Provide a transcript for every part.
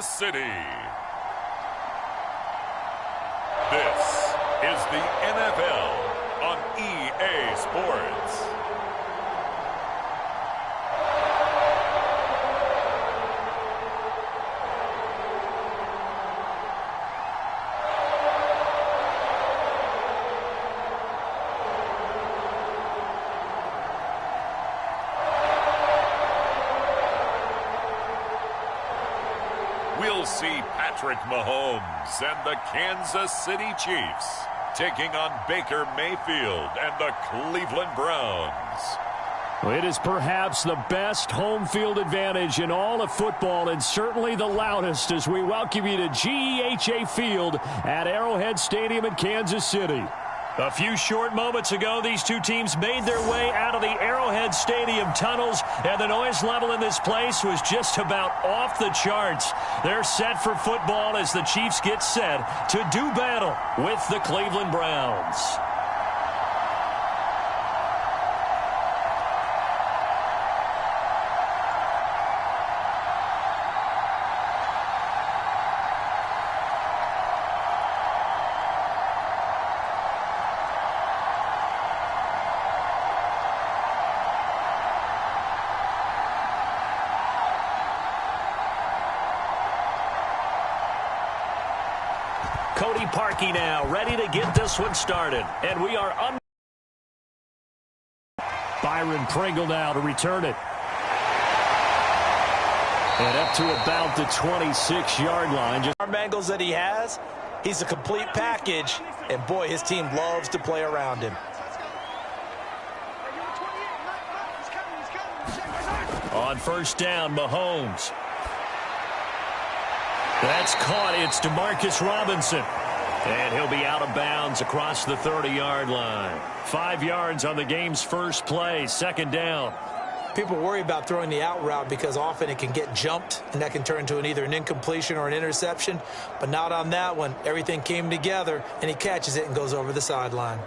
Kansas City. This is the NFL on EA Sports. We'll see Patrick Mahomes and the Kansas City Chiefs taking on Baker Mayfield and the Cleveland Browns. It is perhaps the best home field advantage in all of football, and certainly the loudest, as we welcome you to GEHA Field at Arrowhead Stadium in Kansas City. A few short moments ago, these two teams made their way out of the Arrowhead Stadium tunnels, and the noise level in this place was just about off the charts. They're set for football as the Chiefs get set to do battle with the Cleveland Browns. Cody Parkey now, ready to get this one started. And we are on. Byron Pringle now to return it. And up to about the 26-yard line. Just arm angles that he has, he's a complete package. And, boy, his team loves to play around him. On first down, Mahomes. That's caught. It's DeMarcus Robinson. And he'll be out of bounds across the 30-yard line. 5 yards on the game's first play, second down. People worry about throwing the out route because often it can get jumped, and that can turn into either an incompletion or an interception. But not on that one. Everything came together, and he catches it and goes over the sideline.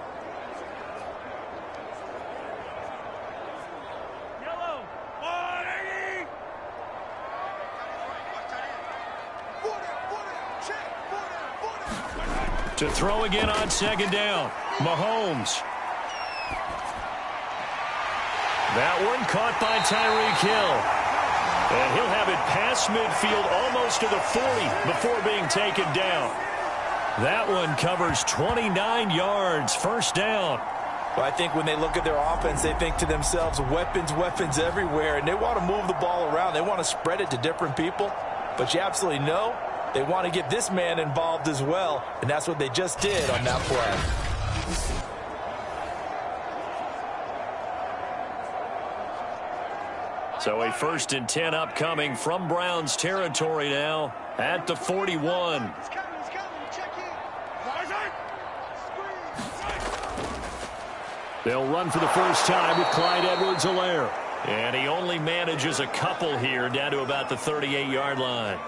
To throw again on second down, Mahomes. That one caught by Tyreek Hill. And he'll have it past midfield almost to the 40 before being taken down. That one covers 29 yards, first down. Well, I think when they look at their offense, they think to themselves, weapons, weapons everywhere. And they want to move the ball around. They want to spread it to different people. But you absolutely know they want to get this man involved as well, and that's what they just did on that play. So a 1st and 10 upcoming from Browns territory now at the 41. They'll run for the first time with Clyde Edwards-Helaire. And he only manages a couple here down to about the 38-yard line.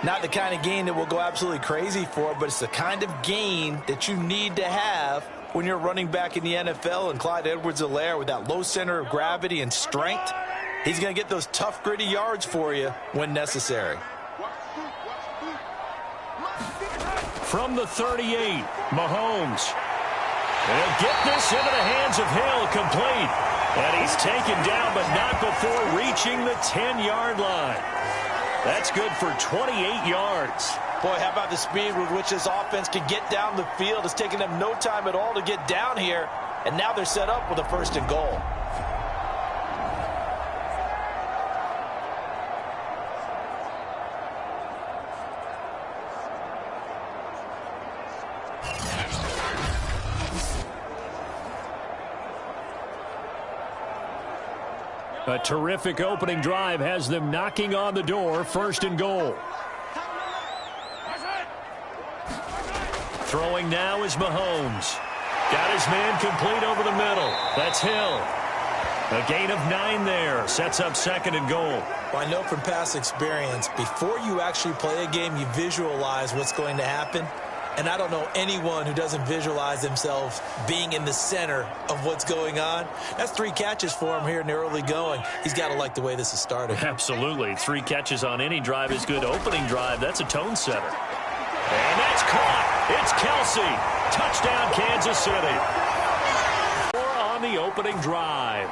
Not the kind of gain that will go absolutely crazy for, but it's the kind of gain that you need to have when you're running back in the NFL. And Clyde Edwards-Helaire, with that low center of gravity and strength, he's going to get those tough, gritty yards for you when necessary. From the 38, Mahomes. They'll get this into the hands of Hill, complete. And he's taken down, but not before reaching the 10-yard line. That's good for 28 yards. Boy, how about the speed with which this offense can get down the field? It's taken them no time at all to get down here, and now they're set up with a 1st and goal. A terrific opening drive has them knocking on the door, 1st and goal. Throwing now is Mahomes. Got his man complete over the middle. That's Hill. A gain of 9 there. Sets up 2nd and goal. Well, I know from past experience, before you actually play a game, you visualize what's going to happen. And I don't know anyone who doesn't visualize themselves being in the center of what's going on. That's 3 catches for him here in the early going. He's got to like the way this is starting. Absolutely. 3 catches on any drive is good. Opening drive, that's a tone setter. And that's caught. It's Kelsey. Touchdown, Kansas City. 4 on the opening drive.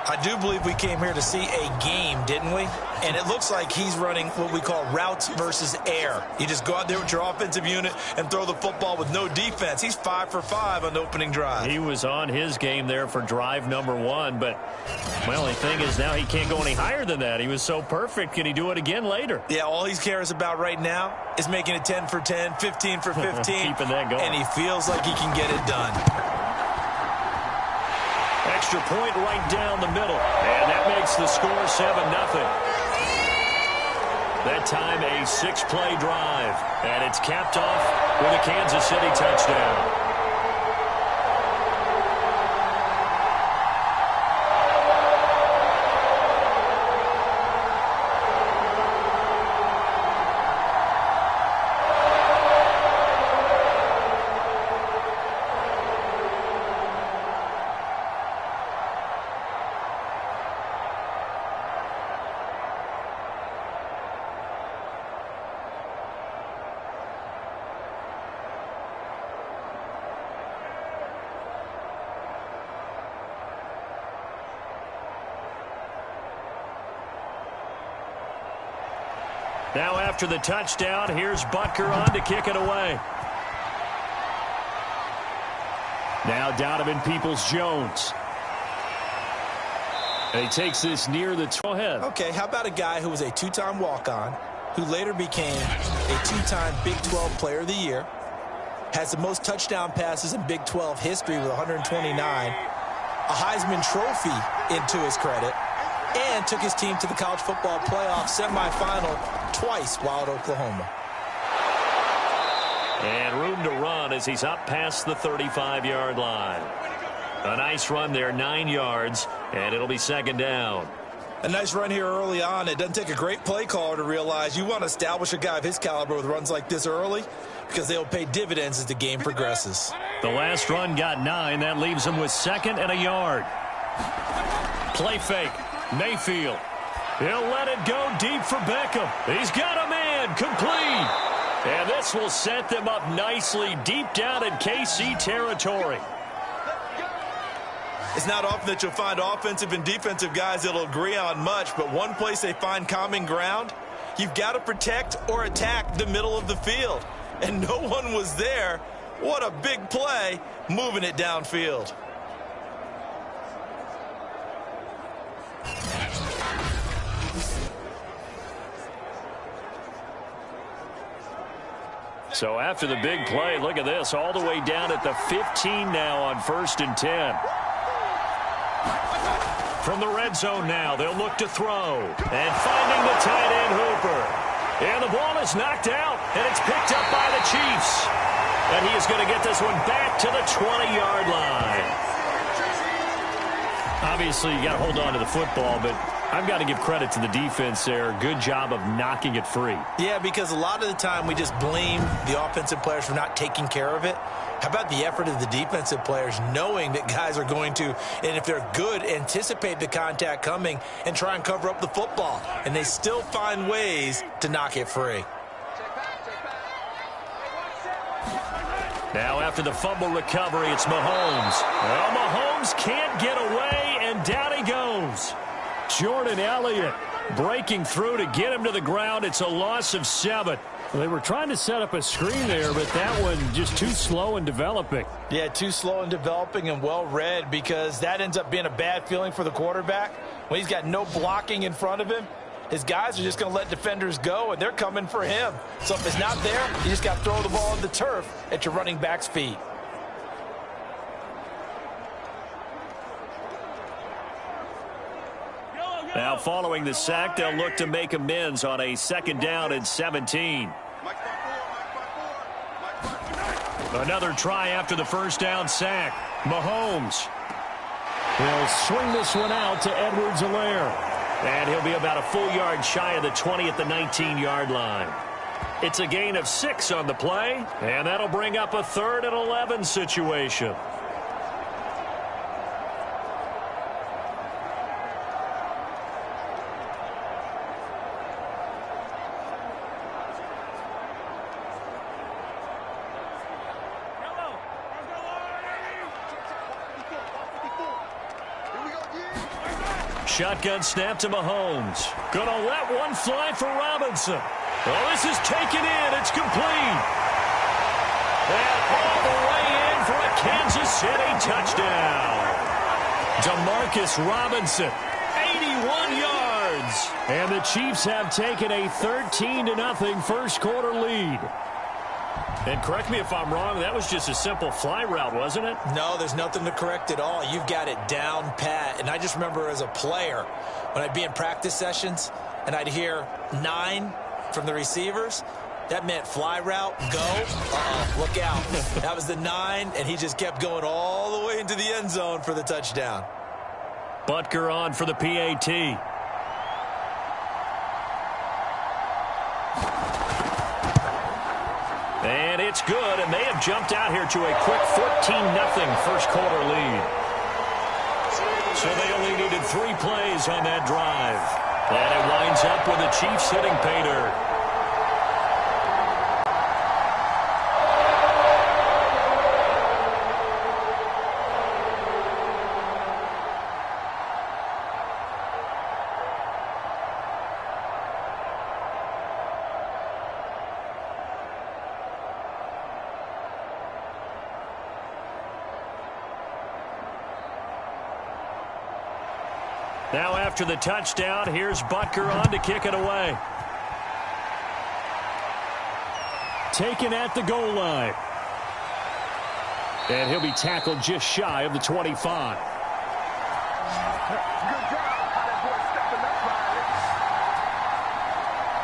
I do believe we came here to see a game, didn't we? And it looks like he's running what we call routes versus air. You just go out there with your offensive unit and throw the football with no defense. He's 5 for 5 on the opening drive. He was on his game there for drive number 1, but my only thing is now he can't go any higher than that. He was so perfect. Can he do it again later? Yeah, all he cares about right now is making it 10 for 10, 15 for 15. Keeping that going. And he feels like he can get it done. Extra point right down the middle. And that makes the score 7-0. That time a 6-play drive. And it's capped off with a Kansas City touchdown. Now after the touchdown, here's Butker on to kick it away. Now Donovan Peoples-Jones. And he takes this near the head. Okay, how about a guy who was a 2-time walk-on, who later became a 2-time Big 12 Player of the Year, has the most touchdown passes in Big 12 history with 129, a Heisman Trophy into his credit, and took his team to the college football playoff semifinal twice while at Oklahoma. And room to run as he's up past the 35-yard line. A nice run there, 9 yards, and it'll be 2nd down. A nice run here early on. It doesn't take a great play caller to realize you want to establish a guy of his caliber with runs like this early because they'll pay dividends as the game progresses. The last run got 9. That leaves him with 2nd and a yard. Play fake. Mayfield. He'll let it go deep for Beckham. He's got a man. Complete. And this will set them up nicely deep down in KC territory. It's not often that you'll find offensive and defensive guys that'll agree on much, but one place they find common ground, you've got to protect or attack the middle of the field. And no one was there. What a big play, moving it downfield. So after the big play, look at this, all the way down at the 15 now on 1st and 10. From the red zone now, they'll look to throw. And finding the tight end Hooper. And the ball is knocked out, and it's picked up by the Chiefs. And he is going to get this one back to the 20-yard line. Obviously, you got to hold on to the football, but I've got to give credit to the defense there. Good job of knocking it free. Yeah, because a lot of the time we just blame the offensive players for not taking care of it. How about the effort of the defensive players knowing that guys are going to, and if they're good, anticipate the contact coming and try and cover up the football. And they still find ways to knock it free. Now after the fumble recovery, it's Mahomes. Well, Mahomes can't get away, and down he goes. Jordan Elliott breaking through to get him to the ground. It's a loss of 7. They were trying to set up a screen there, but that one just too slow in developing. Yeah, too slow in developing and well read, because that ends up being a bad feeling for the quarterback. When he's got no blocking in front of him, his guys are just going to let defenders go, and they're coming for him. So if it's not there, you just got to throw the ball on the turf at your running back's feet. Now following the sack, they'll look to make amends on a 2nd down and 17. Another try after the 1st down sack. Mahomes. He'll swing this one out to Edwards-Helaire. And he'll be about a full yard shy of the 20 at the 19-yard line. It's a gain of 6 on the play, and that'll bring up a 3rd and 11 situation. Shotgun snap to Mahomes. Gonna let one fly for Robinson. Well, this is taken in. It's complete. And all the way in for a Kansas City touchdown. Demarcus Robinson, 81 yards. And the Chiefs have taken a 13-0 first quarter lead. And correct me if I'm wrong, that was just a simple fly route, wasn't it? No, there's nothing to correct at all. You've got it down pat. And I just remember as a player, when I'd be in practice sessions and I'd hear 9 from the receivers, that meant fly route, go. Look out. That was the 9, and he just kept going all the way into the end zone for the touchdown. Butker on for the PAT. And it's good, and they have jumped out here to a quick 14-0 first quarter lead. So they only needed 3 plays on that drive. And it winds up with the Chiefs hitting pay dirt. Now after the touchdown, here's Butker on to kick it away. Taken at the goal line. And he'll be tackled just shy of the 25.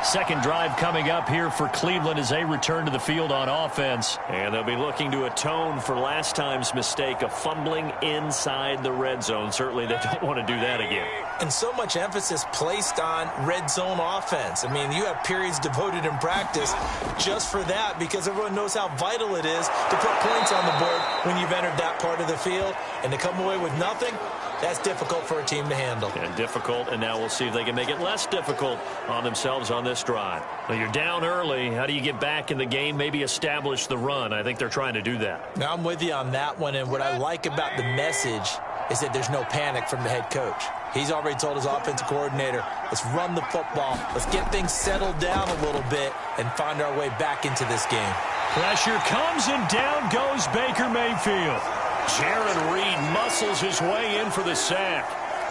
Second drive coming up here for Cleveland as they return to the field on offense. And they'll be looking to atone for last time's mistake of fumbling inside the red zone. Certainly they don't want to do that again. And so much emphasis placed on red zone offense. I mean, you have periods devoted in practice just for that because everyone knows how vital it is to put points on the board when you've entered that part of the field. And to come away with nothing, that's difficult for a team to handle. And difficult, and now we'll see if they can make it less difficult on themselves on this drive. Well, you're down early. How do you get back in the game, maybe establish the run? I think they're trying to do that. Now, I'm with you on that one, and what I like about the message is that there's no panic from the head coach. He's already told his offensive coordinator, let's run the football, let's get things settled down a little bit and find our way back into this game. Pressure comes, and down goes Baker Mayfield. Jaron Reed muscles his way in for the sack.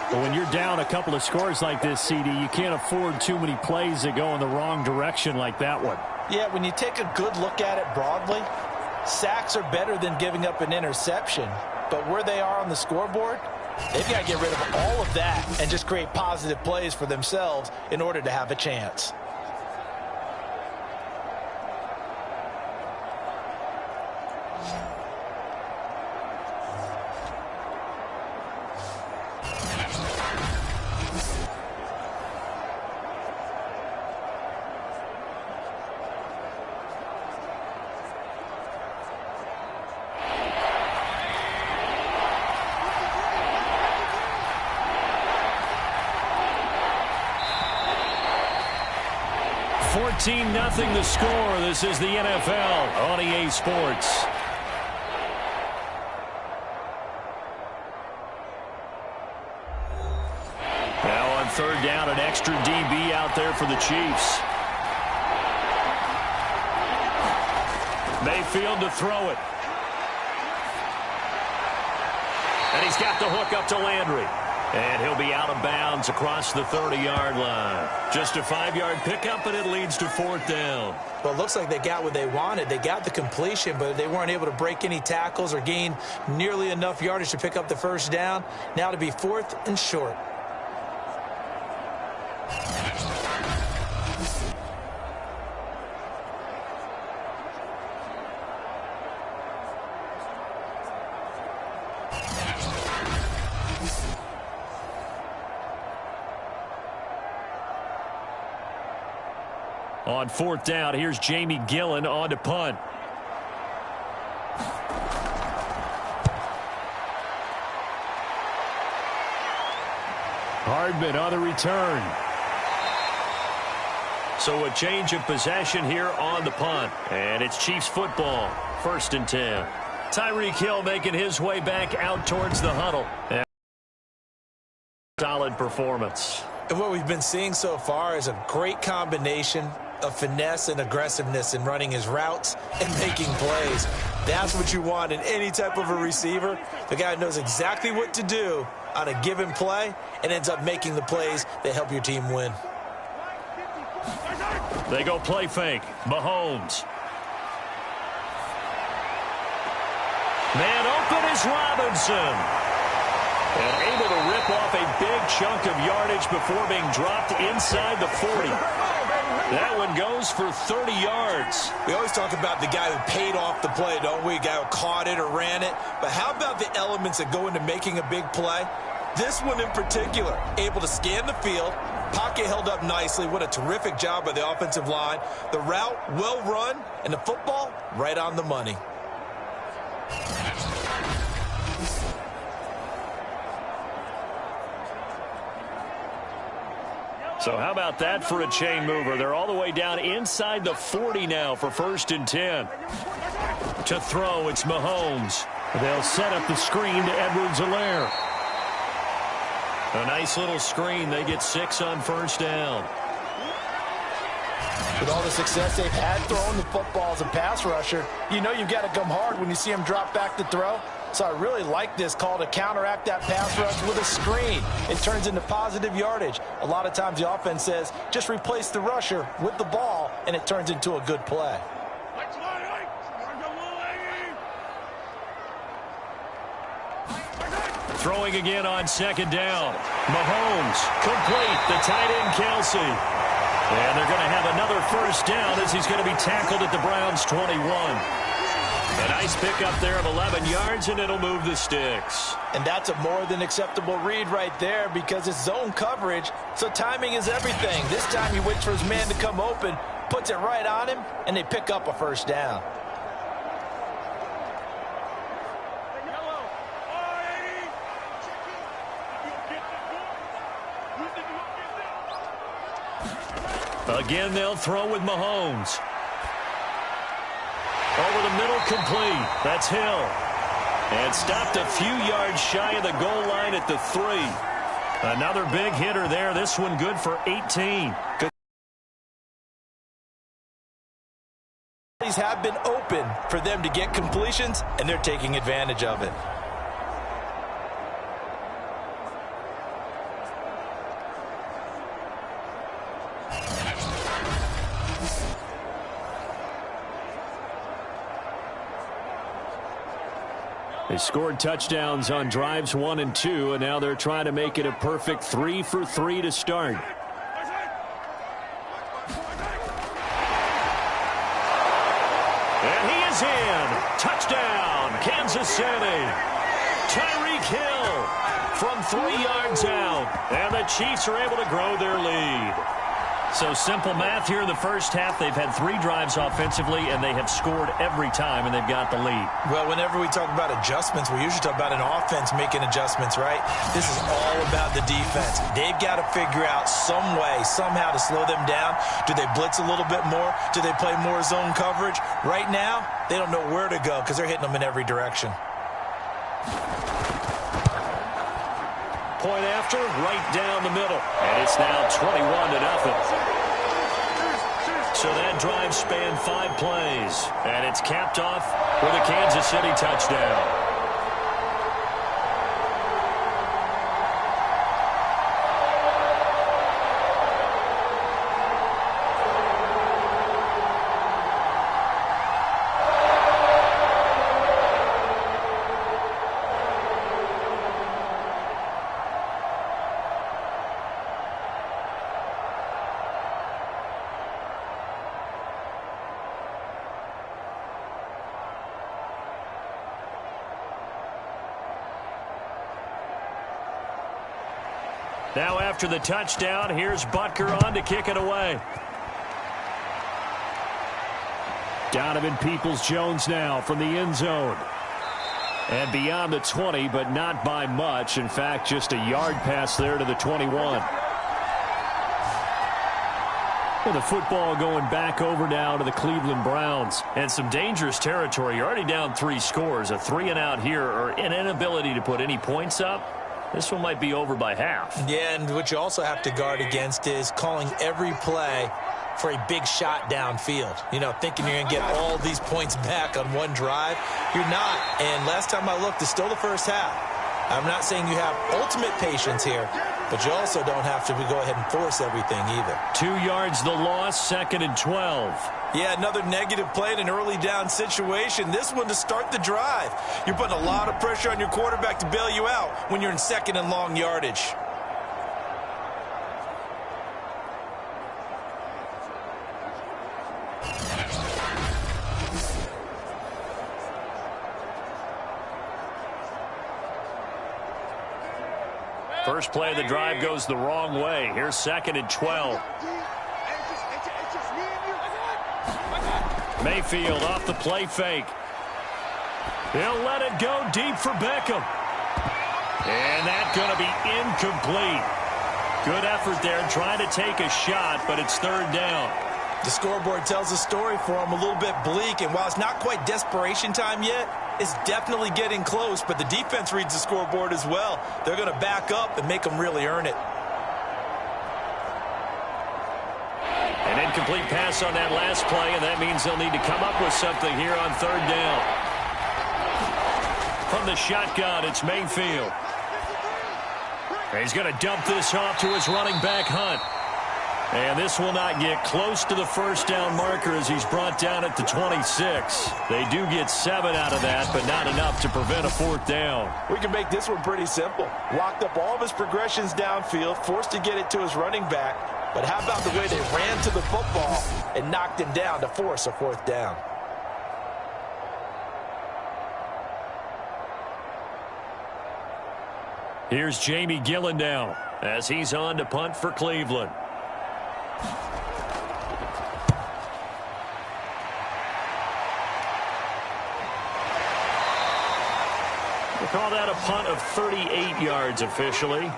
But when you're down a couple of scores like this, CD, you can't afford too many plays that go in the wrong direction like that one. Yeah, when you take a good look at it broadly, sacks are better than giving up an interception. But where they are on the scoreboard, they've got to get rid of all of that and just create positive plays for themselves in order to have a chance. Nothing the score. This is the NFL on EA Sports. Now on third down, an extra DB out there for the Chiefs. Mayfield to throw it. And he's got the hook up to Landry. And he'll be out of bounds across the 30-yard line. Just a 5-yard pickup, and it leads to fourth down. Well, it looks like they got what they wanted. They got the completion, but they weren't able to break any tackles or gain nearly enough yardage to pick up the first down. Now to be fourth and short. On fourth down, here's Jamie Gillen on to punt. Hardman on the return. So a change of possession here on the punt. And it's Chiefs football, 1st and 10. Tyreek Hill making his way back out towards the huddle. And solid performance. And what we've been seeing so far is a great combination of finesse and aggressiveness in running his routes and making plays. That's what you want in any type of a receiver. The guy knows exactly what to do on a given play and ends up making the plays that help your team win. They go play fake. Mahomes. Man open is Robinson. And able to rip off a big chunk of yardage before being dropped inside the 40. That one goes for 30 yards. We always talk about the guy who paid off the play, don't we? A guy who caught it or ran it. But how about the elements that go into making a big play? This one in particular, able to scan the field, pocket held up nicely. What a terrific job by the offensive line. The route, well run, and the football, right on the money. So how about that for a chain mover? They're all the way down inside the 40 now for 1st and 10. To throw, it's Mahomes. They'll set up the screen to Edwards-Helaire. A nice little screen. They get 6 on 1st down. With all the success they've had throwing the football as a pass rusher, you know you've got to come hard when you see him drop back to throw. So I really like this call to counteract that pass rush with a screen. It turns into positive yardage. A lot of times the offense says, just replace the rusher with the ball, and it turns into a good play. Throwing again on 2nd down. Mahomes, complete. The tight end, Kelsey. And they're going to have another 1st down as he's going to be tackled at the Browns' 21. A nice pickup there of 11 yards, and it'll move the sticks. And that's a more than acceptable read right there because it's zone coverage, so timing is everything. This time he waits for his man to come open, puts it right on him, and they pick up a 1st down. Again, they'll throw with Mahomes. Over the middle, complete. That's Hill. And stopped a few yards shy of the goal line at the 3. Another big hitter there. This one good for 18. Good. These have been open for them to get completions, and they're taking advantage of it. They scored touchdowns on drives 1 and 2, and now they're trying to make it a perfect 3 for 3 to start. And he is in. Touchdown, Kansas City. Tyreek Hill from 3 yards out, and the Chiefs are able to grow their lead. So simple math here in the first half. They've had 3 drives offensively, and they have scored every time, and they've got the lead. Well, whenever we talk about adjustments, we usually talk about an offense making adjustments, right? This is all about the defense. They've got to figure out some way, somehow to slow them down. Do they blitz a little bit more? Do they play more zone coverage? Right now, they don't know where to go because they're hitting them in every direction. Point after, right down the middle. And it's now 21-0. So that drive spanned 5 plays. And it's capped off with a Kansas City touchdown. Now after the touchdown, here's Butker on to kick it away. Donovan Peoples-Jones now from the end zone. And beyond the 20, but not by much. In fact, just a yard pass there to the 21. Well, the football going back over now to the Cleveland Browns. And some dangerous territory. You're already down 3 scores. A 3-and-out here, or an inability to put any points up. This one might be over by half. Yeah, and what you also have to guard against is calling every play for a big shot downfield. You know, thinking you're going to get all these points back on one drive. You're not. And last time I looked, it's still the first half. I'm not saying you have ultimate patience here, but you also don't have to go ahead and force everything either. 2 yards the loss, 2nd and 12. Yeah, another negative play in an early down situation. This one to start the drive. You're putting a lot of pressure on your quarterback to bail you out when you're in 2nd and long yardage. First play of the drive goes the wrong way. Here's 2nd and 12. Mayfield off the play fake. He'll let it go deep for Beckham. And that's going to be incomplete. Good effort there trying to take a shot, but it's 3rd down. The scoreboard tells a story for him, a little bit bleak, and while it's not quite desperation time yet, it's definitely getting close, but the defense reads the scoreboard as well. They're going to back up and make them really earn it. An incomplete pass on that last play, and that means they'll need to come up with something here on 3rd down. From the shotgun, it's Mayfield. He's going to dump this off to his running back, Hunt. And this will not get close to the 1st down marker as he's brought down at the 26. They do get 7 out of that, but not enough to prevent a 4th down. We can make this one pretty simple. Locked up all of his progressions downfield, forced to get it to his running back. But how about the way they ran to the football and knocked him down to force a 4th down? Here's Jamie Gillen now as he's on to punt for Cleveland. We'll call that a punt of 38 yards officially.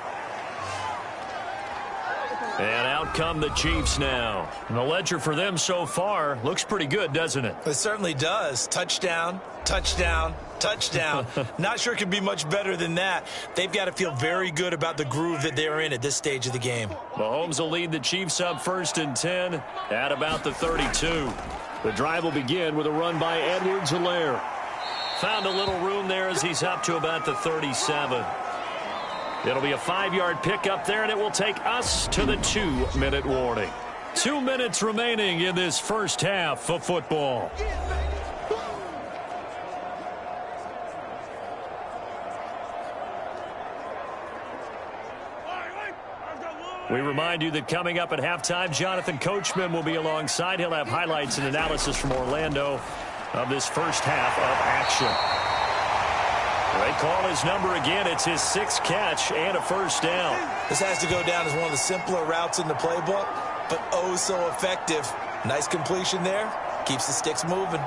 And out come the Chiefs now. And the ledger for them so far looks pretty good, doesn't it? It certainly does. Touchdown, touchdown, touchdown. Not sure it could be much better than that. They've got to feel very good about the groove that they're in at this stage of the game. Mahomes will lead the Chiefs up 1st and 10 at about the 32. The drive will begin with a run by Edwards-Helaire. Found a little room there as he's up to about the 37. It'll be a 5-yard pickup there, and it will take us to the 2-minute warning. 2 minutes remaining in this first half of football. We remind you that coming up at halftime, Jonathan Coachman will be alongside. He'll have highlights and analysis from Orlando of this first half of action. They call his number again. It's his 6th catch and a 1st down. This has to go down as one of the simpler routes in the playbook, but oh so effective. Nice completion there. Keeps the sticks moving.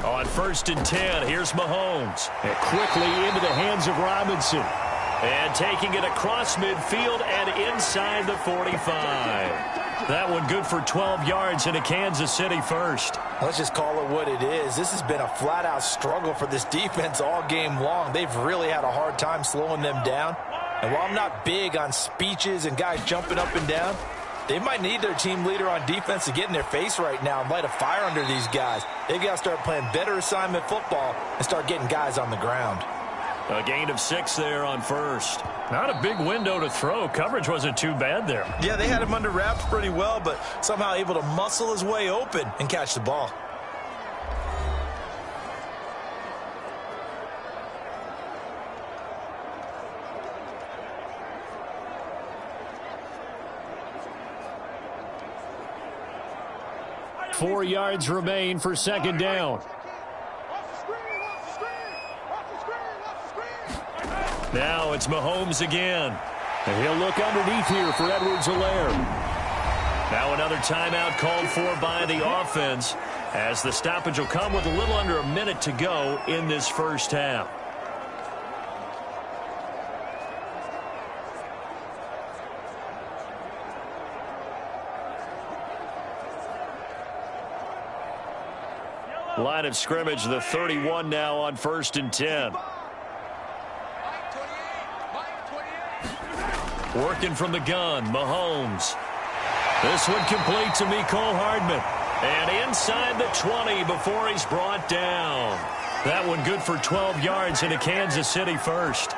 On 1st and 10, here's Mahomes. And quickly into the hands of Robinson. And taking it across midfield and inside the 45. That one good for 12 yards and a Kansas City 1st. Let's just call it what it is. This has been a flat-out struggle for this defense all game long. They've really had a hard time slowing them down. And while I'm not big on speeches and guys jumping up and down, they might need their team leader on defense to get in their face right now and light a fire under these guys. They've got to start playing better assignment football and start getting guys on the ground. A gain of 6 there on 1st. Not a big window to throw. Coverage wasn't too bad there. Yeah, they had him under wraps pretty well, but somehow able to muscle his way open and catch the ball. Four yards remain for 2nd down. Now it's Mahomes again. And he'll look underneath here for Edwards-Helaire. Now another timeout called for by the offense, as the stoppage will come with a little under a minute to go in this first half. Line of scrimmage, the 31 now on 1st and 10. Working from the gun, Mahomes. This one complete to Mecole Hardman. And inside the 20 before he's brought down. That one good for 12 yards into Kansas City first.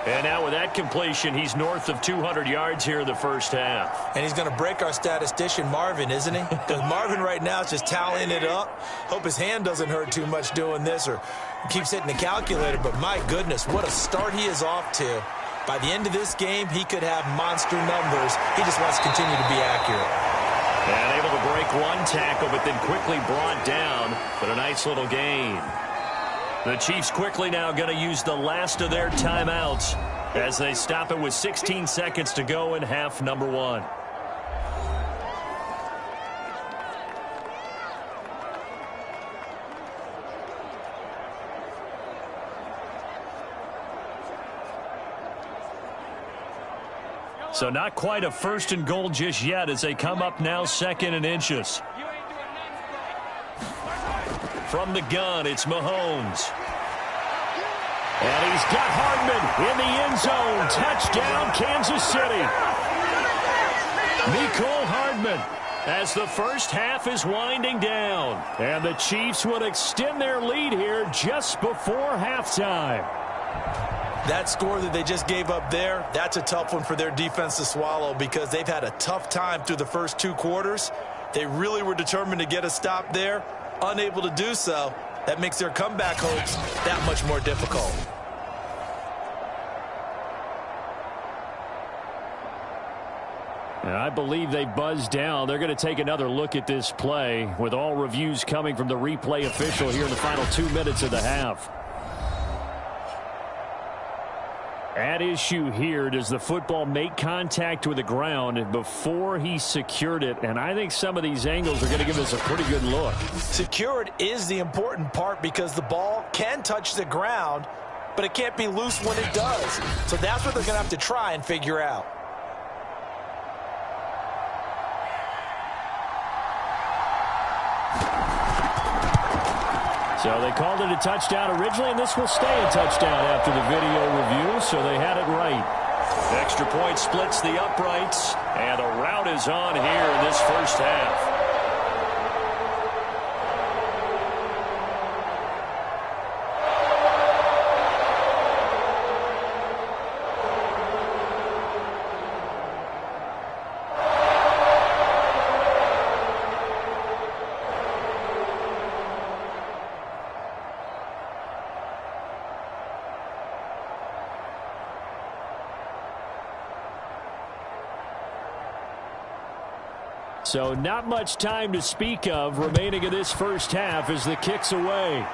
And now with that completion, he's north of 200 yards here in the first half. And he's going to break our statistician Marvin, isn't he? Because Marvin right now is just tallying it up. Hope his hand doesn't hurt too much doing this or keeps hitting the calculator. But my goodness, what a start he is off to. By the end of this game, he could have monster numbers. He just wants to continue to be accurate. And able to break one tackle, but then quickly brought down. But a nice little gain. The Chiefs quickly now going to use the last of their timeouts as they stop it with 16 seconds to go in half number 1. So not quite a 1st and goal just yet as they come up now 2nd and inches. From the gun, it's Mahomes. And he's got Hardman in the end zone. Touchdown, Kansas City. Mecole Hardman as the first half is winding down. And the Chiefs would extend their lead here just before halftime. That score that they just gave up there, that's a tough one for their defense to swallow because they've had a tough time through the first 2 quarters. They really were determined to get a stop there. Unable to do so, that makes their comeback hopes that much more difficult. And I believe they buzzed down. They're going to take another look at this play with all reviews coming from the replay official here in the final 2 minutes of the half. At issue here, does the football make contact with the ground before he secured it? And I think some of these angles are going to give us a pretty good look. Secured is the important part because the ball can touch the ground, but it can't be loose when it does. So that's what they're going to have to try and figure out. So they called it a touchdown originally, and this will stay a touchdown after the video review, so they had it right. Extra point splits the uprights, and a rout is on here in this first half. So not much time to speak of remaining in this first half as the kick's away.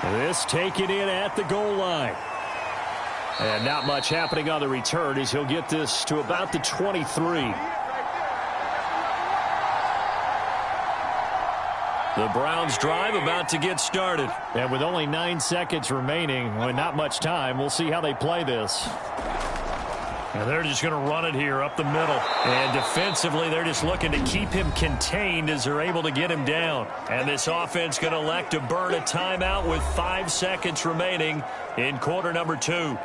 This taken in at the goal line. And not much happening on the return as he'll get this to about the 23. The Browns drive about to get started. And with only 9 seconds remaining, and not much time, we'll see how they play this. And they're just going to run it here up the middle. And defensively, they're just looking to keep him contained as they're able to get him down. And this offense going to elect to burn a timeout with 5 seconds remaining in quarter number 2.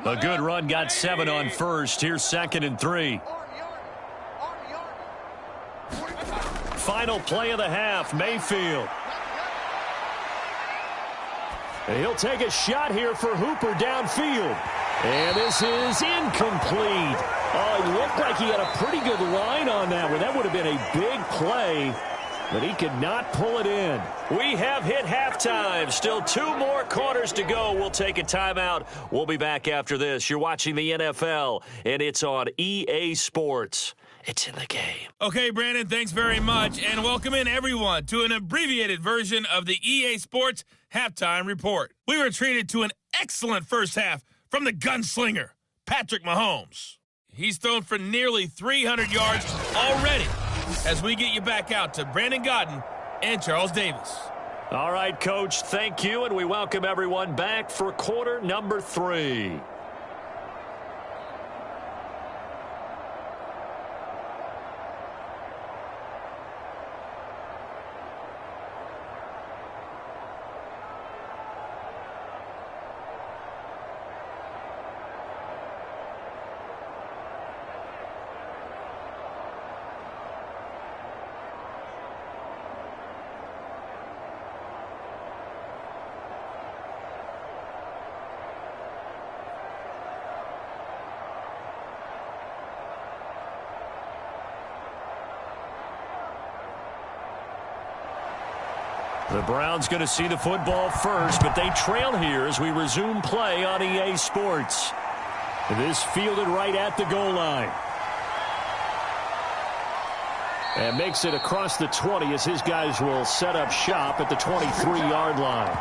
A good run, got 7 on first. Here's 2nd and 3. Final play of the half, Mayfield. And he'll take a shot here for Hooper downfield. And this is incomplete. Oh, it looked like he had a pretty good line on that one. That would have been a big play but he could not pull it in. We have hit halftime. Still 2 more quarters to go. We'll take a timeout. We'll be back after this. You're watching the NFL, and it's on EA Sports. It's in the game. Okay, Brandon, thanks very much, and welcome in everyone to an abbreviated version of the EA Sports Halftime Report. We were treated to an excellent first half from the gunslinger, Patrick Mahomes. He's thrown for nearly 300 yards already as we get you back out to Brandon Godden and Charles Davis. All right, Coach, thank you, and we welcome everyone back for quarter number 3. The Browns going to see the football first, but they trail here as we resume play on EA Sports. This fielded right at the goal line. And makes it across the 20 as his guys will set up shop at the 23-yard line.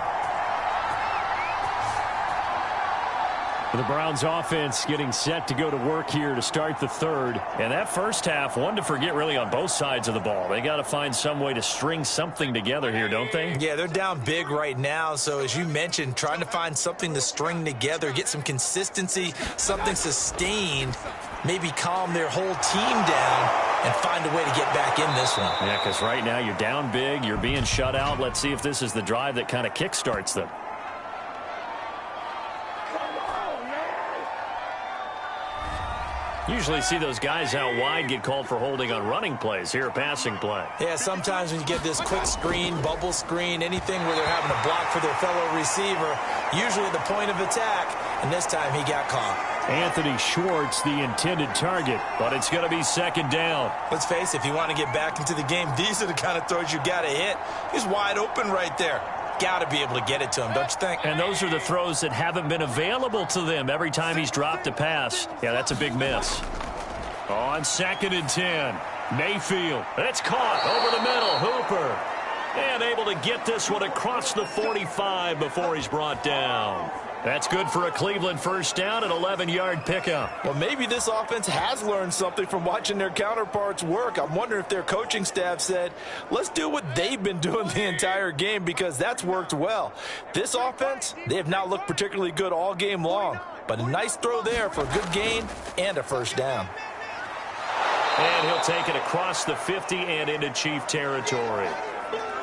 The Browns offense getting set to go to work here to start the third. And that first half, one to forget really on both sides of the ball. They got to find some way to string something together here, don't they? Yeah, they're down big right now. So as you mentioned, trying to find something to string together, get some consistency, something sustained, maybe calm their whole team down and find a way to get back in this one. Yeah, because right now you're down big, you're being shut out. Let's see if this is the drive that kind of kickstarts them. Usually see those guys out wide get called for holding on running plays. Here, a passing play. Yeah, sometimes when you get this quick screen, bubble screen, anything where they're having to block for their fellow receiver, usually at the point of attack, and this time he got caught. Anthony Schwartz, the intended target, but it's going to be second down. Let's face it, if you want to get back into the game, these are the kind of throws you got to hit. He's wide open right there. Got to be able to get it to him, don't you think? And those are the throws that haven't been available to them every time he's dropped a pass. Yeah, that's a big miss. On 2nd and 10, Mayfield. It's caught over the middle. Hooper. And able to get this one across the 45 before he's brought down. That's good for a Cleveland first down and 11-yard pickup. Well, maybe this offense has learned something from watching their counterparts work. I'm wondering if their coaching staff said, let's do what they've been doing the entire game because that's worked well. This offense, they have not looked particularly good all game long, but a nice throw there for a good gain and a first down. And he'll take it across the 50 and into Chief territory.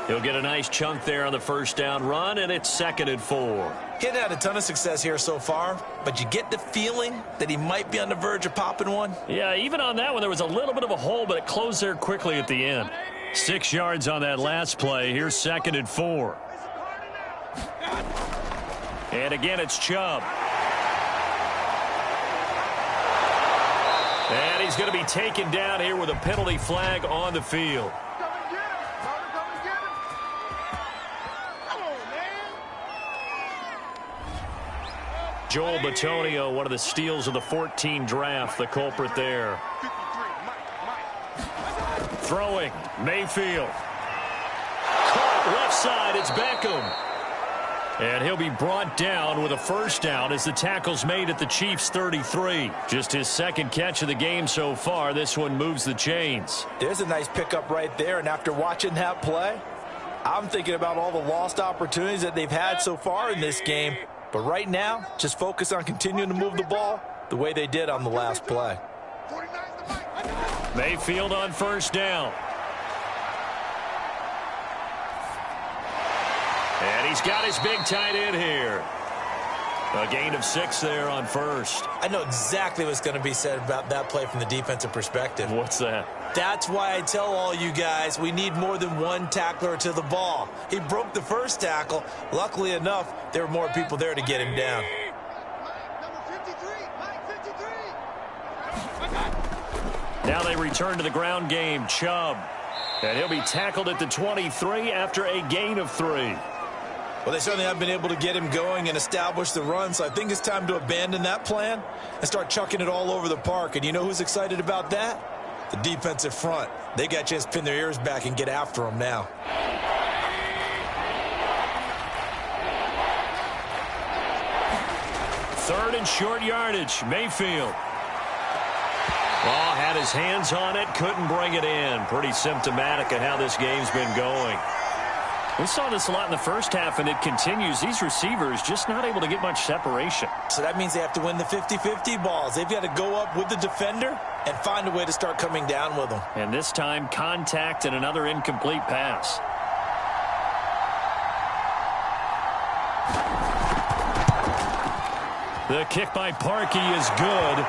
He'll get a nice chunk there on the first down run, and it's 2nd and 4. He hadn't had a ton of success here so far, but you get the feeling that he might be on the verge of popping one. Yeah, even on that one, there was a little bit of a hole, but it closed there quickly at the end. 6 yards on that last play. Here's 2nd and 4. And again, it's Chubb. And he's going to be taken down here with a penalty flag on the field. Joel Bitonio, one of the steals of the 14 draft, the culprit there. Throwing, Mayfield. Caught left side, it's Beckham. And he'll be brought down with a first down as the tackle's made at the Chiefs' 33. Just his second catch of the game so far. This one moves the chains. There's a nice pickup right there, and after watching that play, I'm thinking about all the lost opportunities that they've had so far in this game. But right now, just focus on continuing to move the ball the way they did on the last play. Mayfield on first down. And he's got his big tight end here. A gain of 6 there on first. I know exactly what's going to be said about that play from the defensive perspective. What's that? That's why I tell all you guys we need more than one tackler to the ball. He broke the first tackle. Luckily enough, there were more people there to get him down. Now they return to the ground game. Chubb. And he'll be tackled at the 23 after a gain of 3. Well, they certainly have been able to get him going and establish the run, so I think it's time to abandon that plan and start chucking it all over the park. And you know who's excited about that? The defensive front. They got a chance to pin their ears back and get after him now. Third and short yardage. Mayfield. Well, had his hands on it, couldn't bring it in. Pretty symptomatic of how this game's been going. We saw this a lot in the first half, and it continues. These receivers just not able to get much separation. So that means they have to win the 50-50 balls. They've got to go up with the defender and find a way to start coming down with them. And this time, contact and another incomplete pass. The kick by Parkey is good.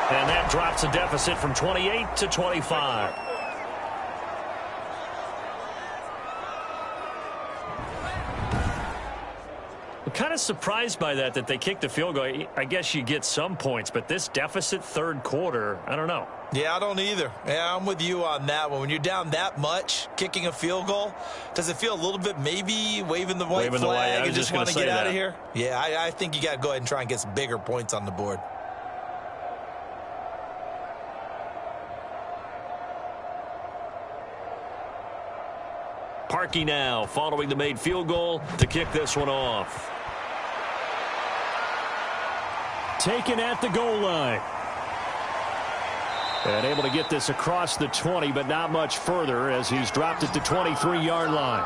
And that drops a deficit from 28 to 25. I'm kind of surprised by that they kicked the field goal. I guess you get some points, but this deficit third quarter, I don't know. Yeah, I don't either. Yeah, I'm with you on that one. When you're down that much, kicking a field goal, does it feel a little bit maybe waving the white flag and just want to get out of here? Yeah, I think you got to go ahead and try and get some bigger points on the board. Parkey now following the made field goal to kick this one off. Taken at the goal line. And able to get this across the 20, but not much further as he's dropped at the 23-yard line.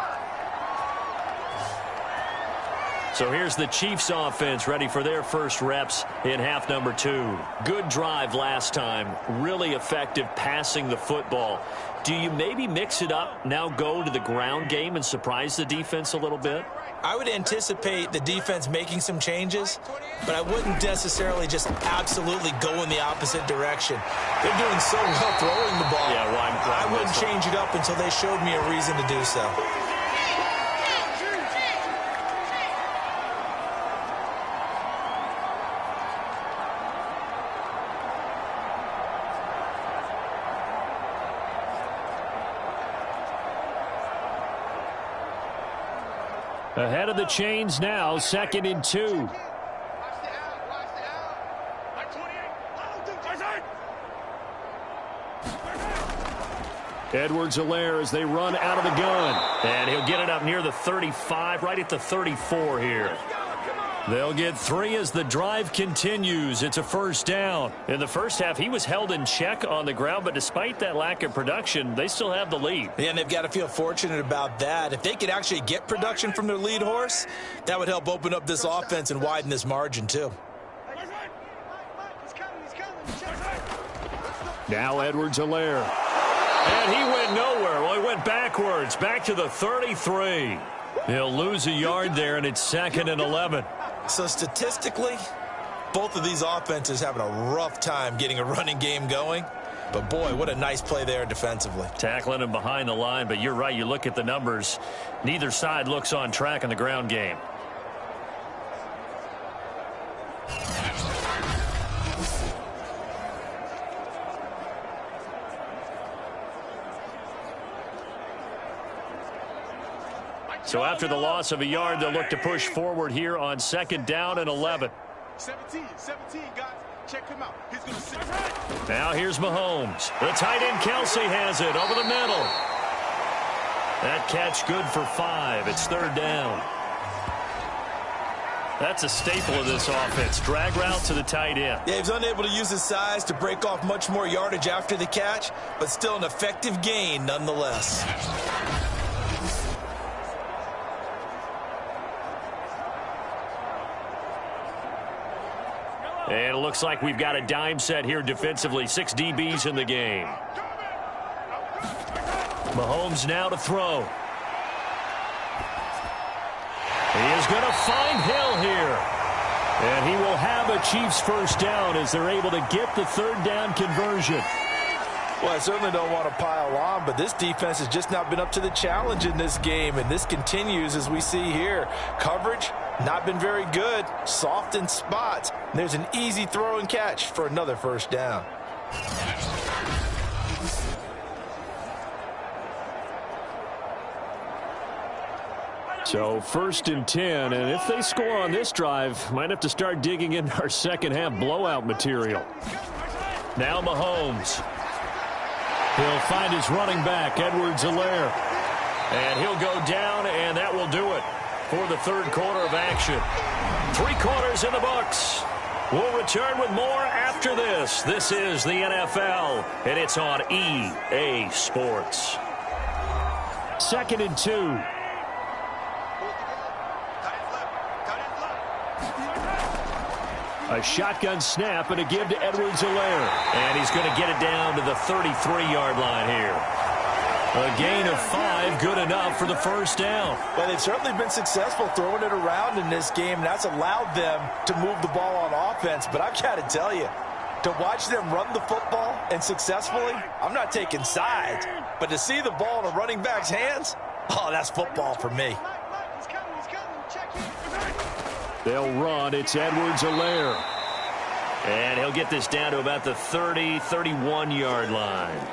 So here's the Chiefs offense ready for their first reps in half number 2. Good drive last time. Really effective passing the football. Do you maybe mix it up, now go to the ground game and surprise the defense a little bit? I would anticipate the defense making some changes, but I wouldn't necessarily just absolutely go in the opposite direction. They're doing so well throwing the ball. Yeah, I wouldn't change it up until they showed me a reason to do so. Ahead of the chains now, 2nd and 2. Edwards-Helaire as they run out of the gun. And he'll get it up near the 35, right at the 34 here. They'll get 3 as the drive continues. It's a first down. In the first half, he was held in check on the ground, but despite that lack of production, they still have the lead. Yeah, and they've got to feel fortunate about that. If they could actually get production from their lead horse, that would help open up this offense and widen this margin, too. Now Edwards-Helaire. And he went nowhere. Well, he went backwards, back to the 33. He'll lose a yard there, and it's 2nd and 11. So statistically, both of these offenses having a rough time getting a running game going. But, boy, what a nice play there defensively. Tackling him behind the line, but you're right. You look at the numbers. Neither side looks on track in the ground game. So after the loss of a yard, they'll look to push forward here on 2nd down and 11. 17, guys. Check him out. He's going to sit. Now here's Mahomes. The tight end Kelsey has it over the middle. That catch good for 5. It's 3rd down. That's a staple of this offense. Drag route to the tight end. Yeah, he was unable to use his size to break off much more yardage after the catch, but still an effective gain nonetheless. And it looks like we've got a dime set here defensively. 6 DBs in the game. Mahomes now to throw. He is going to find Hill here. And he will have a Chiefs first down as they're able to get the 3rd down conversion. Well, I certainly don't want to pile on, but this defense has just not been up to the challenge in this game, and this continues as we see here. Coverage, not been very good, soft in spots. And there's an easy throw and catch for another first down. So 1st and 10, and if they score on this drive, might have to start digging into our second half blowout material. Now Mahomes. He'll find his running back, Edwards-Helaire. And he'll go down, and that will do it for the third quarter of action. 3 quarters in the books. We'll return with more after this. This is the NFL, and it's on EA Sports. 2nd and 2. A shotgun snap and a give to Edwards-Helaire. And he's going to get it down to the 33-yard line here. A gain of 5, good enough for the first down. Well, they've certainly been successful throwing it around in this game, and that's allowed them to move the ball on offense. But I've got to tell you, to watch them run the football and successfully, I'm not taking sides. But to see the ball in a running back's hands, oh, that's football for me. They'll run. It's Edwards-Helaire. And he'll get this down to about the 30, 31-yard line.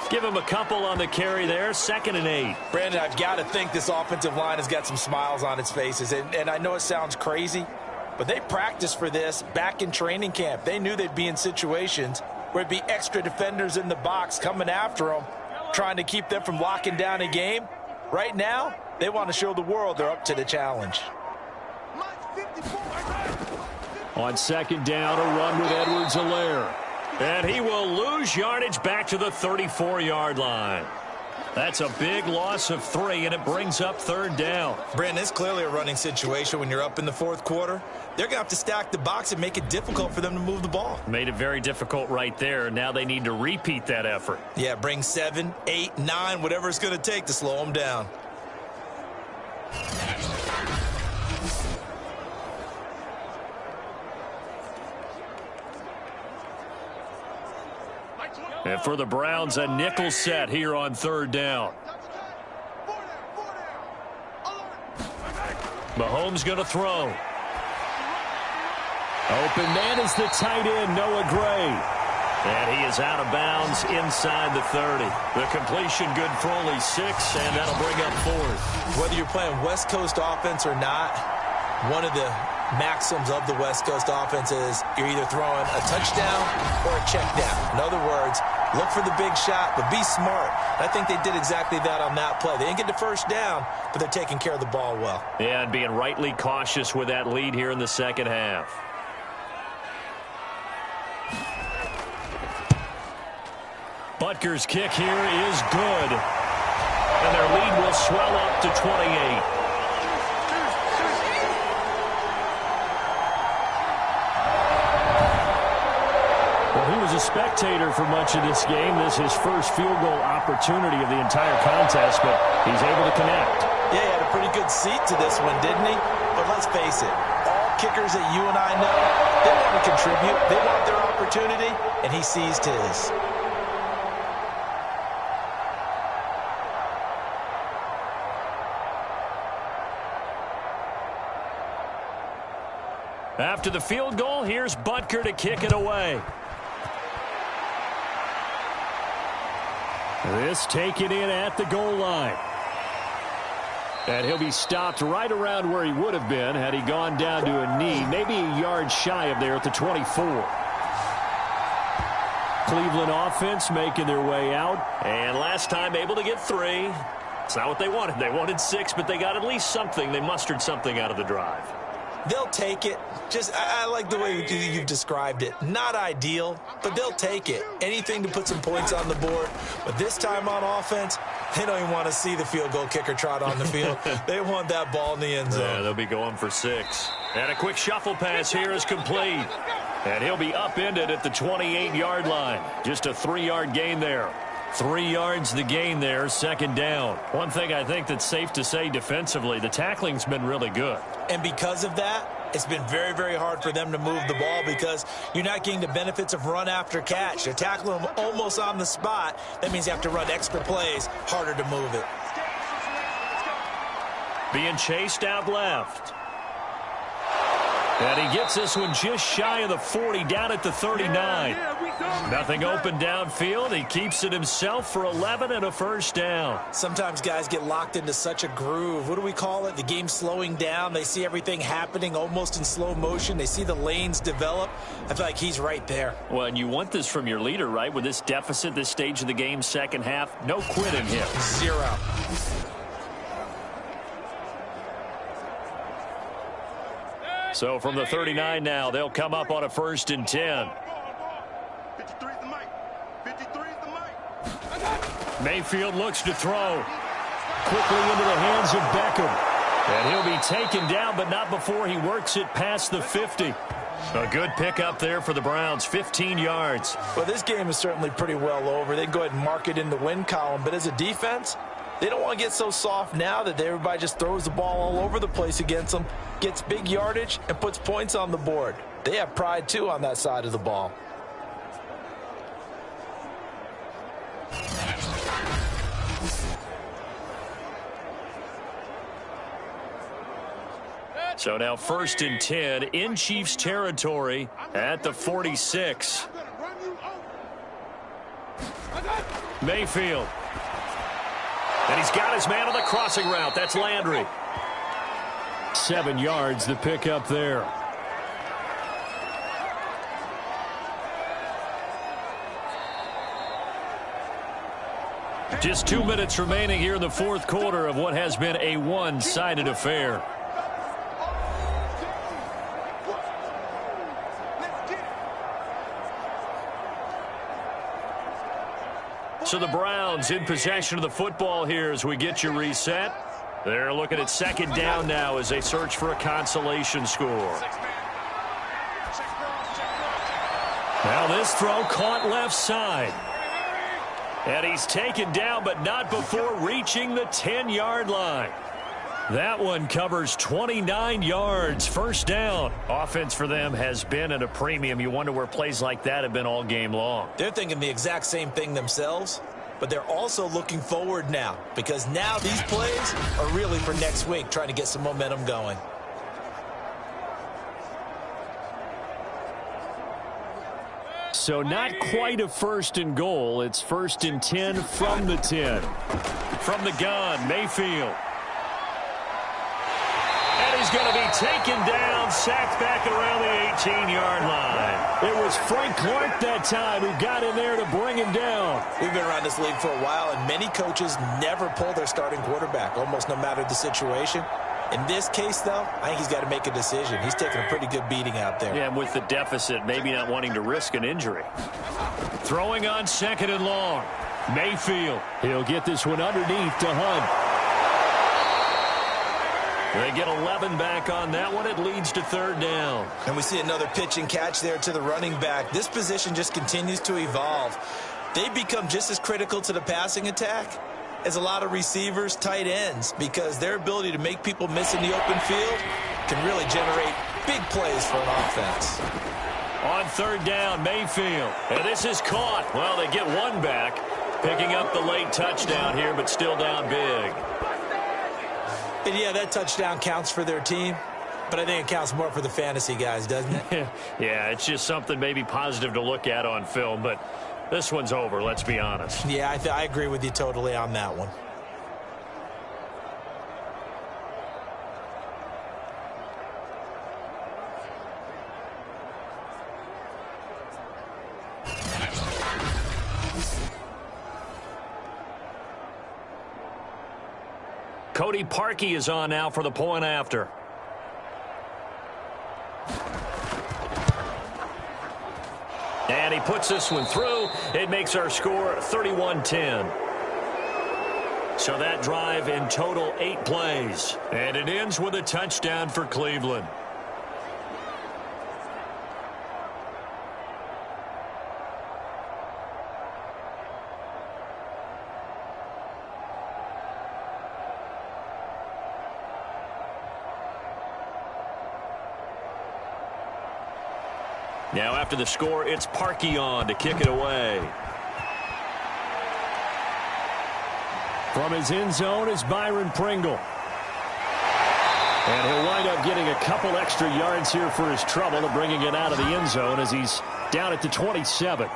Give him a couple on the carry there. 2nd and 8. Brandon, I've got to think this offensive line has got some smiles on its faces. And I know it sounds crazy, but they practiced for this back in training camp. They knew they'd be in situations where it'd be extra defenders in the box coming after them, trying to keep them from locking down a game. Right now, they want to show the world they're up to the challenge. On 2nd down, a run with Edwards-Helaire. And he will lose yardage back to the 34-yard line. That's a big loss of 3, and it brings up 3rd down. Brandon, it's clearly a running situation when you're up in the 4th quarter. They're going to have to stack the box and make it difficult for them to move the ball. Made it very difficult right there. Now they need to repeat that effort. Yeah, bring 7, 8, 9, whatever it's going to take to slow them down. And for the Browns, a nickel set here on 3rd down. Mahomes going to throw. Open man is the tight end, Noah Gray. And he is out of bounds inside the 30. The completion good for only 6, and that'll bring up 4th. Whether you're playing West Coast offense or not, one of the maxims of the West Coast offense is you're either throwing a touchdown or a check down. In other words, look for the big shot, but be smart. I think they did exactly that on that play. They didn't get the first down, but they're taking care of the ball well. Yeah, and being rightly cautious with that lead here in the second half. Butker's kick here is good. And their lead will swell up to 28. He was a spectator for much of this game. This is his first field goal opportunity of the entire contest, but he's able to connect. Yeah, he had a pretty good seat to this one, didn't he? But let's face it, all kickers that you and I know, they want to contribute. They want their opportunity, and he seized his. After the field goal, here's Butker to kick it away. This taken in at the goal line. And he'll be stopped right around where he would have been had he gone down to a knee, maybe a yard shy of there at the 24. Cleveland offense making their way out. And last time able to get 3. It's not what they wanted. They wanted 6, but they got at least something. They mustered something out of the drive. They'll take it. I like the way you've described it. Not ideal, but they'll take it. Anything to put some points on the board. But this time on offense, they don't even want to see the field goal kicker trot on the field. They want that ball in the end zone. Yeah, they'll be going for 6. And a quick shuffle pass here is complete. And he'll be upended at the 28-yard line. Just a 3-yard gain there. 3 yards the gain there, 2nd down. One thing I think that's safe to say defensively, the tackling's been really good. And because of that, it's been very, very hard for them to move the ball because you're not getting the benefits of run after catch. They're tackling them almost on the spot. That means you have to run extra plays, harder to move it. Being chased out left. And he gets this one just shy of the 40, down at the 39. Nothing open downfield. He keeps it himself for 11 and a first down. Sometimes guys get locked into such a groove. What do we call it? The game slowing down. They see everything happening almost in slow motion. They see the lanes develop. I feel like he's right there. Well, and you want this from your leader, right? With this deficit, this stage of the game, second half, no quitting him. 0. So from the 39 now, they'll come up on a 1st and 10. 53 is the mic. 53 is the mic. Mayfield looks to throw. Quickly into the hands of Beckham. And he'll be taken down, but not before he works it past the 50. A good pickup there for the Browns, 15 yards. Well, this game is certainly pretty well over. They can go ahead and mark it in the win column, but as a defense, they don't want to get so soft now that everybody just throws the ball all over the place against them, gets big yardage, and puts points on the board. They have pride, too, on that side of the ball. So now 1st and 10 in Chiefs territory at the 46. Mayfield. And he's got his man on the crossing route. That's Landry. 7 yards, the pickup there. Just 2 minutes remaining here in the 4th quarter of what has been a one-sided affair. So the Browns in possession of the football here as we get you reset. They're looking at 2nd down now as they search for a consolation score. Now this throw caught left side. And he's taken down, but not before reaching the 10-yard line. That one covers 29 yards, 1st down. Offense for them has been at a premium. You wonder where plays like that have been all game long. They're thinking the exact same thing themselves, but they're also looking forward now because now these plays are really for next week, trying to get some momentum going. So not quite a 1st and goal. It's 1st and 10 from the 10. From the gun, Mayfield. And he's going to be taken down, sacked back around the 18-yard line. It was Frank Clark that time who got in there to bring him down. We've been around this league for a while, and many coaches never pull their starting quarterback, almost no matter the situation. In this case, though, I think he's got to make a decision. He's taking a pretty good beating out there. Yeah, and with the deficit, maybe not wanting to risk an injury. Throwing on 2nd and long. Mayfield. He'll get this one underneath to Hunt. They get 11 back on that one. It leads to 3rd down. And we see another pitch and catch there to the running back. This position just continues to evolve. They become just as critical to the passing attack as a lot of receivers, tight ends, because their ability to make people miss in the open field can really generate big plays for an offense. On 3rd down, Mayfield. And this is caught. Well, they get one back, picking up the late touchdown here, but still down big. And yeah, that touchdown counts for their team, but I think it counts more for the fantasy guys, doesn't it? Yeah, it's just something maybe positive to look at on film, but this one's over, let's be honest. Yeah, I agree with you totally on that one. Cody Parkey is on now for the point after. And he puts this one through. It makes our score 31-10. So that drive in total 8 plays. And it ends with a touchdown for Cleveland. Now after the score, it's Parkey on to kick it away. From his end zone is Byron Pringle. And he'll wind up getting a couple extra yards here for his trouble and bringing it out of the end zone as he's down at the 27.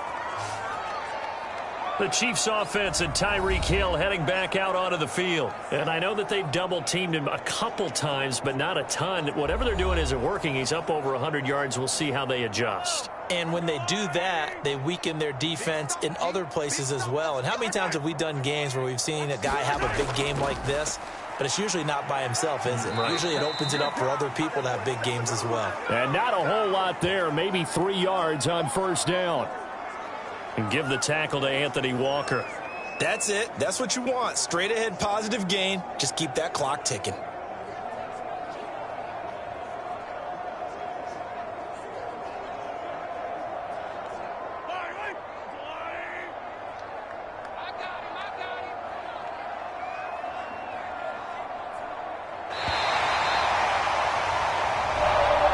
The Chiefs offense and Tyreek Hill heading back out onto the field. And I know that they've double-teamed him a couple times, but not a ton. Whatever they're doing isn't working. He's up over 100 yards. We'll see how they adjust. And when they do that, they weaken their defense in other places as well. And how many times have we done games where we've seen a guy have a big game like this, but it's usually not by himself, is it? Right. Usually it opens it up for other people to have big games as well. And not a whole lot there, maybe 3 yards on first down. And give the tackle to Anthony Walker. That's it. That's what you want. Straight ahead positive gain. Just keep that clock ticking.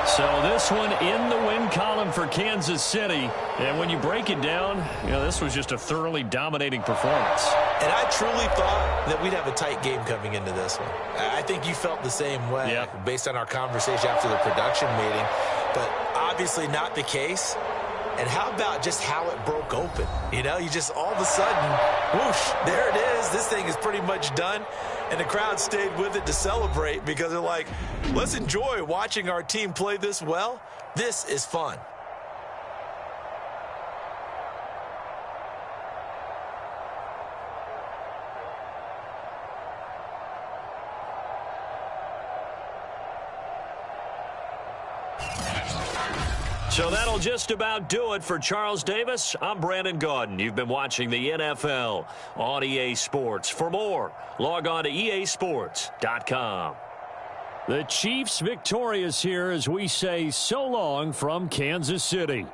So this one in the win column for Kansas City. And when you break it down, this was just a thoroughly dominating performance. And I truly thought that we'd have a tight game coming into this one. I think you felt the same way based on our conversation after the production meeting. But obviously not the case. And how about just how it broke open? You just all of a sudden, whoosh, there it is. This thing is pretty much done. And the crowd stayed with it to celebrate because they're like, let's enjoy watching our team play this well. This is fun. So that'll just about do it for Charles Davis. I'm Brandon Gaudin. You've been watching the NFL on EA Sports. For more, log on to easports.com. The Chiefs victorious here as we say so long from Kansas City.